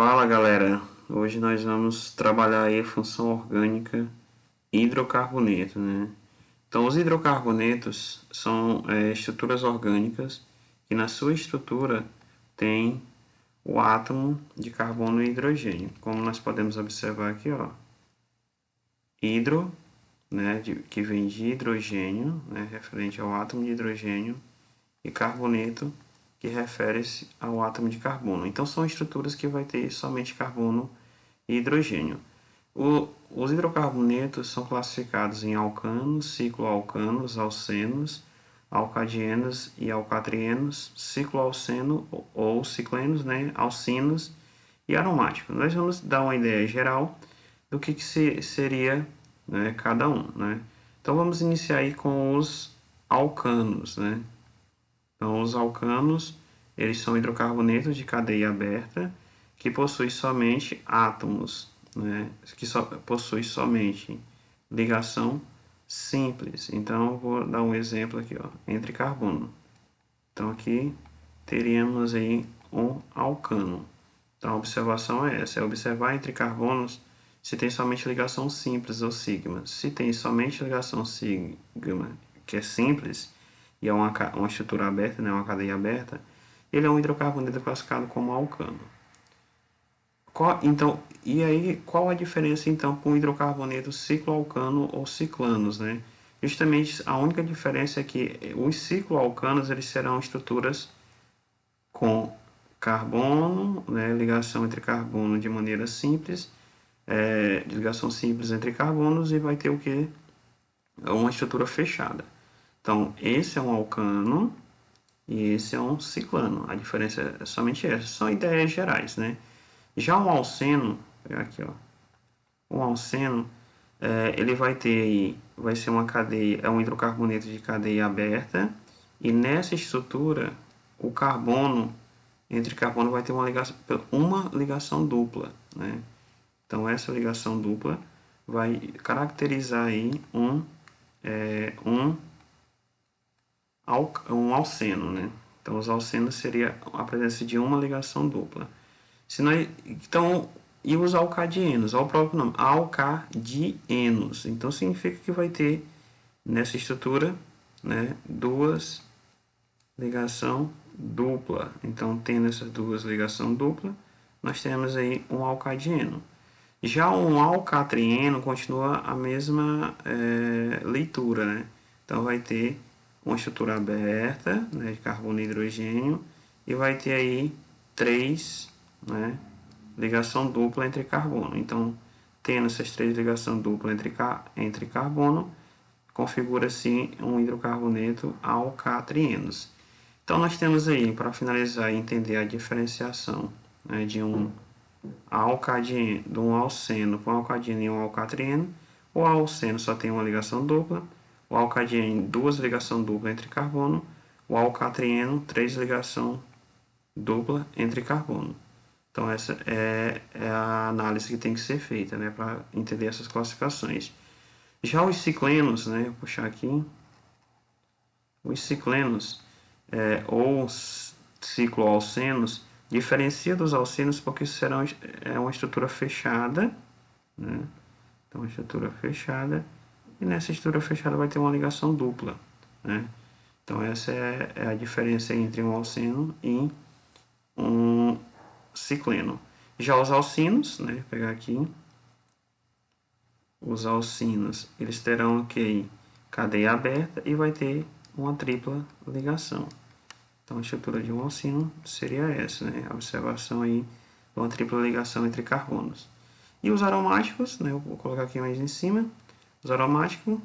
Fala galera, hoje nós vamos trabalhar aí a função orgânica hidrocarboneto, né? Então os hidrocarbonetos são estruturas orgânicas que na sua estrutura tem o átomo de carbono e hidrogênio, como nós podemos observar aqui, ó, hidro, né, que vem de hidrogênio, né, referente ao átomo de hidrogênio, e carboneto, que refere-se ao átomo de carbono. Então são estruturas que vai ter somente carbono e hidrogênio. Os hidrocarbonetos são classificados em alcanos, cicloalcanos, alcenos, alcadienos e alcatrienos, cicloalceno ou ciclenos, né, alcinos e aromáticos. Nós vamos dar uma ideia geral do que seria, né, cada um, né? Então vamos iniciar aí com os alcanos, né? Então, os alcanos, eles são hidrocarbonetos de cadeia aberta que possuem somente átomos, né? Que possuem somente ligação simples. Então, vou dar um exemplo aqui, ó, entre carbono. Então, aqui teríamos aí um alcano. Então, a observação é essa, é observar entre carbonos se tem somente ligação simples ou sigma. Se tem somente ligação sigma, que é simples, e é uma estrutura aberta, né, uma cadeia aberta, ele é um hidrocarboneto classificado como alcano. Então, e aí, qual a diferença então com o hidrocarboneto cicloalcano ou ciclanos, né? Justamente a única diferença é que os cicloalcanos eles serão estruturas com carbono, né, ligação entre carbono de maneira simples, ligação simples entre carbonos, e vai ter o que? Uma estrutura fechada. Então, esse é um alcano e esse é um ciclano. A diferença é somente essa. São ideias gerais, né? Já um alceno, vou pegar aqui, ó. Um alceno, ele vai ter aí, vai ser uma cadeia, é um hidrocarboneto de cadeia aberta, e nessa estrutura, o carbono, entre carbono vai ter uma ligação dupla, né? Então, essa ligação dupla vai caracterizar aí um alceno, né? Então, os alcenos seria a presença de uma ligação dupla. Então, e os alcadienos? Olha o próprio nome, alcadienos. Então, significa que vai ter nessa estrutura, né, duas ligação dupla. Então, tendo essas duas ligação dupla, nós temos aí um alcadieno. Já um alcatrieno continua a mesma leitura, né? Então vai ter uma estrutura aberta, né, de carbono e hidrogênio, e vai ter aí três, né, ligação dupla entre carbono. Então, tendo essas três ligações dupla entre carbono, configura-se um hidrocarboneto alcatrienos. Então, nós temos aí, para finalizar e entender a diferenciação, né, de um alceno com alcadino e um alcatrieno. O alceno só tem uma ligação dupla, o alcadino duas ligações duplas entre carbono, o alcatrieno três ligações dupla entre carbono. Então essa é a análise que tem que ser feita, né, para entender essas classificações. Já os ciclenos, né, vou puxar aqui, os ciclenos ou cicloalcenos diferencia dos alcenos porque serão uma estrutura fechada, né? Então, uma estrutura fechada, e nessa estrutura fechada vai ter uma ligação dupla, né? Então, essa é a diferença entre um alceno e um cicleno. Já os alcinos, né? Vou pegar aqui, os alcinos, eles terão aqui cadeia aberta e vai ter uma tripla ligação. Então, a estrutura de um alcino seria essa, né? A observação aí de uma tripla ligação entre carbonos. E os aromáticos, né? Eu vou colocar aqui mais em cima. Os aromáticos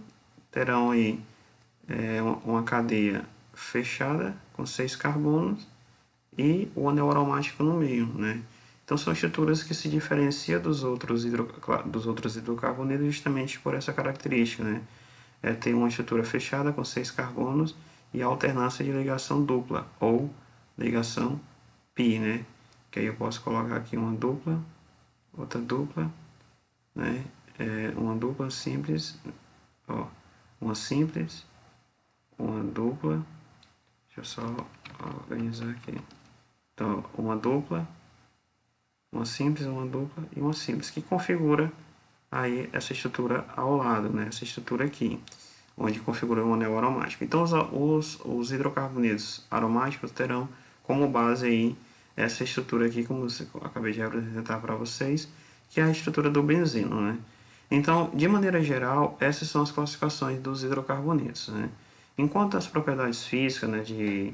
terão aí uma cadeia fechada com 6 carbonos e o anel aromático no meio, né? Então, são estruturas que se diferenciam dos outros hidrocarbonetos justamente por essa característica, né? Tem uma estrutura fechada com 6 carbonos e a alternância de ligação dupla ou ligação pi, né? Que aí eu posso colocar aqui uma dupla, outra dupla, né? Uma dupla simples, ó, uma simples, uma dupla, deixa eu só organizar aqui. Então, uma dupla, uma simples, uma dupla e uma simples, que configura aí essa estrutura ao lado, né? Essa estrutura aqui, onde configura o anel aromático. Então, os hidrocarbonetos aromáticos terão como base aí essa estrutura aqui, como eu acabei de apresentar para vocês, que é a estrutura do benzeno, né? Então, de maneira geral, essas são as classificações dos hidrocarbonetos, né? Enquanto as propriedades físicas, né, de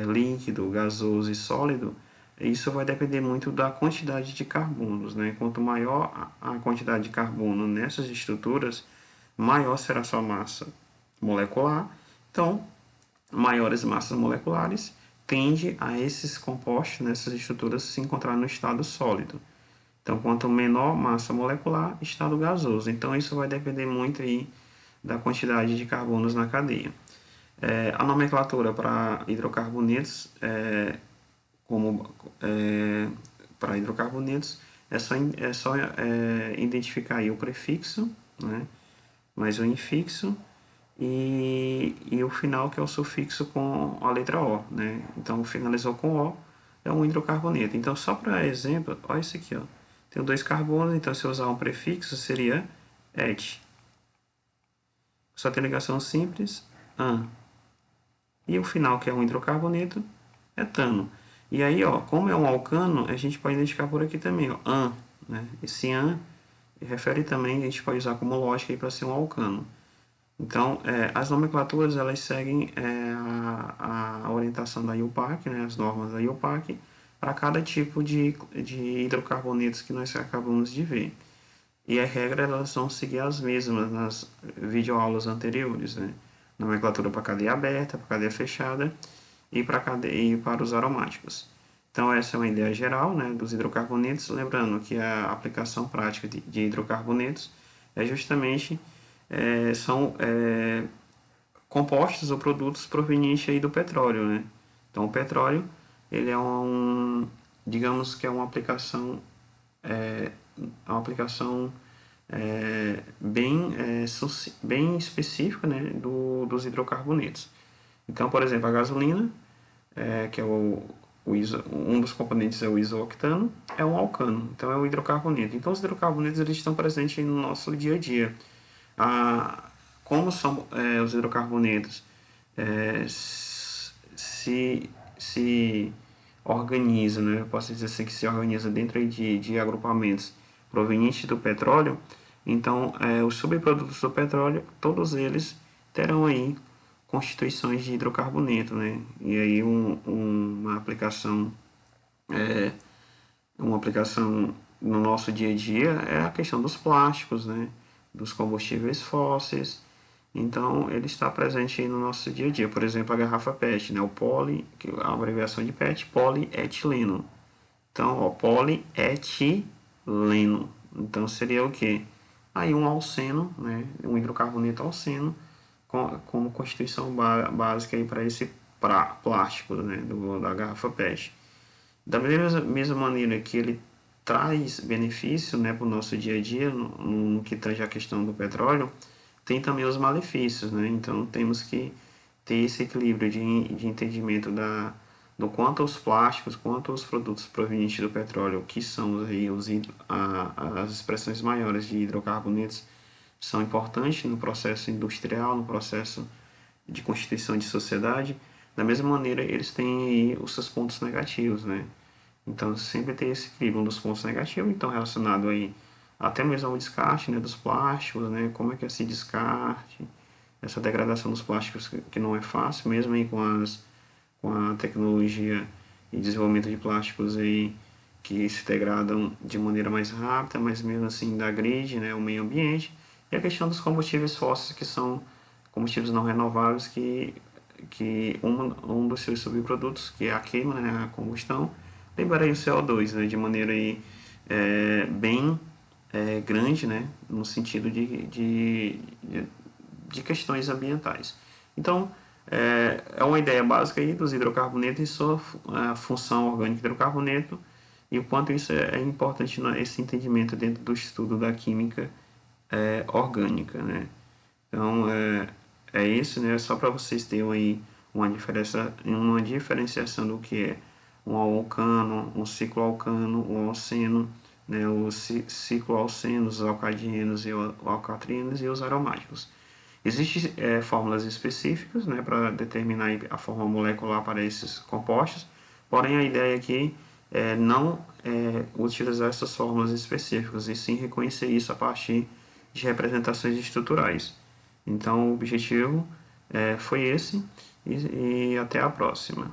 líquido, gasoso e sólido, isso vai depender muito da quantidade de carbonos, né? Quanto maior a quantidade de carbono nessas estruturas, maior será a sua massa molecular. Então, maiores massas moleculares tende a esses compostos, nessas estruturas, se encontrar no estado sólido. Então, quanto menor massa molecular, estado gasoso. Então, isso vai depender muito aí da quantidade de carbonos na cadeia. A nomenclatura para hidrocarbonetos, como para hidrocarbonetos, é só identificar aí o prefixo, né, mais o infixo e o final, que é o sufixo com a letra O, né? Então, finalizou com O, é um hidrocarboneto. Então, só para exemplo, olha isso aqui, ó. Tem dois carbonos, então se eu usar um prefixo seria et. Só tem ligação simples, an. E o final, que é um hidrocarboneto, etano. E aí, ó, como é um alcano, a gente pode identificar por aqui também, ó, an, né? Esse an refere também, a gente pode usar como lógica para ser um alcano. Então, as nomenclaturas, elas seguem a orientação da IUPAC, né, as normas da IUPAC, para cada tipo de hidrocarbonetos que nós acabamos de ver. E as regras, elas vão seguir as mesmas nas videoaulas anteriores, né? Nomenclatura para cadeia aberta, para cadeia fechada e para os aromáticos. Então, essa é uma ideia geral, né, dos hidrocarbonetos. Lembrando que a aplicação prática de hidrocarbonetos é justamente são compostos ou produtos provenientes aí do petróleo, né? Então, o petróleo, ele é digamos que é uma aplicação bem específica, né, dos hidrocarbonetos. Então, por exemplo, a gasolina, que é um dos componentes é o isooctano, é um alcano, então é o hidrocarboneto. Então, os hidrocarbonetos, eles estão presentes no nosso dia a dia. Como são os hidrocarbonetos se organiza, né? Eu posso dizer assim, que se organiza dentro de agrupamentos provenientes do petróleo. Então, os subprodutos do petróleo, todos eles terão aí constituições de hidrocarboneto, né? E aí uma aplicação no nosso dia a dia é a questão dos plásticos, né? Dos combustíveis fósseis. Então, ele está presente aí no nosso dia a dia. Por exemplo, a garrafa PET, né? O poli, que é a abreviação de PET, polietileno. Então, ó, polietileno. Então, seria o quê? Aí um alceno, né? Um hidrocarboneto alceno, como constituição básica para esse plástico, né? Da garrafa PET. Da mesma maneira que ele traz benefício, né, para o nosso dia a dia, no que tange a questão do petróleo, tem também os malefícios, né? Então temos que ter esse equilíbrio de entendimento do quanto os plásticos, quanto os produtos provenientes do petróleo, que são aí as expressões maiores de hidrocarbonetos, são importantes no processo industrial, no processo de constituição de sociedade. Da mesma maneira, eles têm aí os seus pontos negativos, né? Então, sempre tem esse equilíbrio, dos pontos negativos, então relacionado aí até mesmo ao descarte, né, dos plásticos, né? Como é que é esse descarte, essa degradação dos plásticos que não é fácil, mesmo aí com a tecnologia e desenvolvimento de plásticos aí que se degradam de maneira mais rápida, mas mesmo assim da grid, né, o meio ambiente. E a questão dos combustíveis fósseis, que são combustíveis não renováveis, que um dos seus subprodutos, que é a queima, né, a combustão, libera aí o CO2, né, de maneira aí, bem grande, né, no sentido de questões ambientais. Então, é uma ideia básica aí dos hidrocarbonetos e sua função orgânica do hidrocarboneto e o quanto isso é importante esse entendimento dentro do estudo da química orgânica, né? Então, isso, né? Só para vocês terem aí uma diferenciação do que é um alcano, um cicloalcano, um alceno, né, os cicloalcenos, os alcadienos e os alcatrienos e os aromáticos. Existem fórmulas específicas, né, para determinar a forma molecular para esses compostos, porém a ideia aqui é não utilizar essas fórmulas específicas, e sim reconhecer isso a partir de representações estruturais. Então o objetivo foi esse, e até a próxima.